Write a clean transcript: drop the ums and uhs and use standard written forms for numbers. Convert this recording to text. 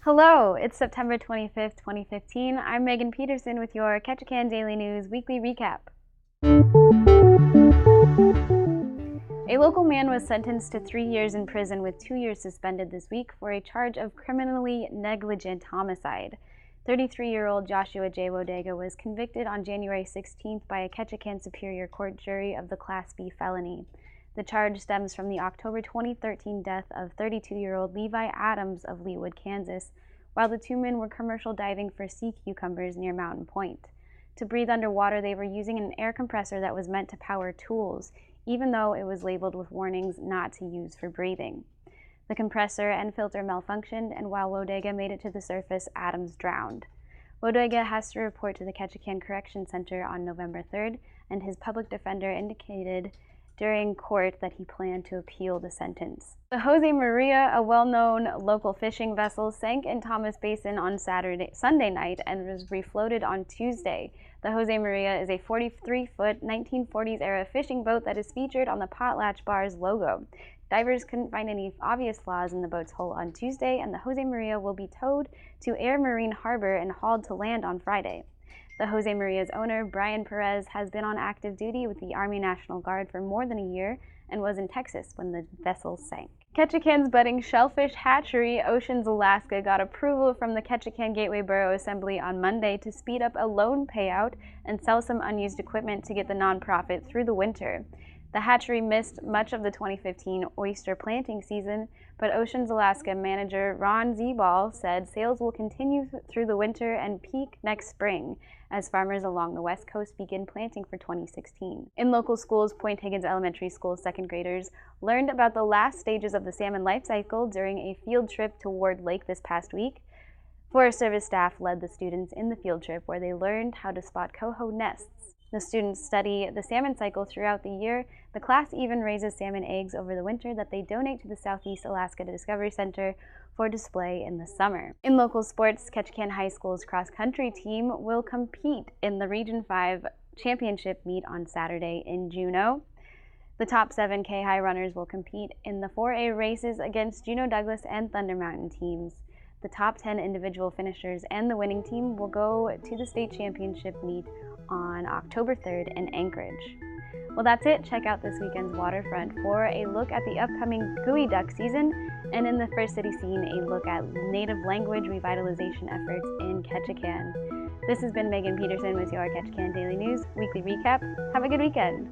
Hello, it's September 25th, 2015. I'm Megan Petersen with your Ketchikan Daily News Weekly Recap. A local man was sentenced to 3 years in prison with 2 years suspended this week for a charge of criminally negligent homicide. 33-year-old Joshua J. Wodega was convicted on January 16th by a Ketchikan Superior Court jury of the Class B felony. The charge stems from the October 2013 death of 32-year-old Levi Adams of Leawood, Kansas, while the two men were commercial diving for sea cucumbers near Mountain Point. To breathe underwater, they were using an air compressor that was meant to power tools, even though it was labeled with warnings not to use for breathing. The compressor and filter malfunctioned, and while Wodega made it to the surface, Adams drowned. Wodega has to report to the Ketchikan Correction Center on November 3rd, and his public defender indicated during court that he planned to appeal the sentence. The Jose Maria, a well-known local fishing vessel, sank in Thomas Basin on Sunday night and was refloated on Tuesday. The Jose Maria is a 43-foot 1940s-era fishing boat that is featured on the Potlatch Bar's logo. Divers couldn't find any obvious flaws in the boat's hull on Tuesday, and the Jose Maria will be towed to Air Marine Harbor and hauled to land on Friday. The Jose Maria's owner, Brian Perez, has been on active duty with the Army National Guard for more than a year and was in Texas when the vessel sank. Ketchikan's budding shellfish hatchery, Oceans, Alaska, got approval from the Ketchikan Gateway Borough Assembly on Monday to speed up a loan payout and sell some unused equipment to get the nonprofit through the winter. The hatchery missed much of the 2015 oyster planting season, but Oceans, Alaska manager Ron Zebal said sales will continue through the winter and peak next spring as farmers along the West Coast begin planting for 2016. In local schools, Point Higgins Elementary School second graders learned about the last stages of the salmon life cycle during a field trip to Ward Lake this past week. Forest Service staff led the students in the field trip where they learned how to spot coho nests. The students study the salmon cycle throughout the year. The class even raises salmon eggs over the winter that they donate to the Southeast Alaska Discovery Center for display in the summer. In local sports, Ketchikan High School's cross-country team will compete in the Region 5 championship meet on Saturday in Juneau. The top 7 K-High runners will compete in the 4A races against Juneau Douglas and Thunder Mountain teams. The top 10 individual finishers and the winning team will go to the state championship meet on October 3rd in Anchorage. Well, that's it. Check out this weekend's waterfront for a look at the upcoming gooey duck season, and in the First City Scene, a look at native language revitalization efforts in Ketchikan. This has been Megan Petersen with your Ketchikan Daily News Weekly Recap. Have a good weekend.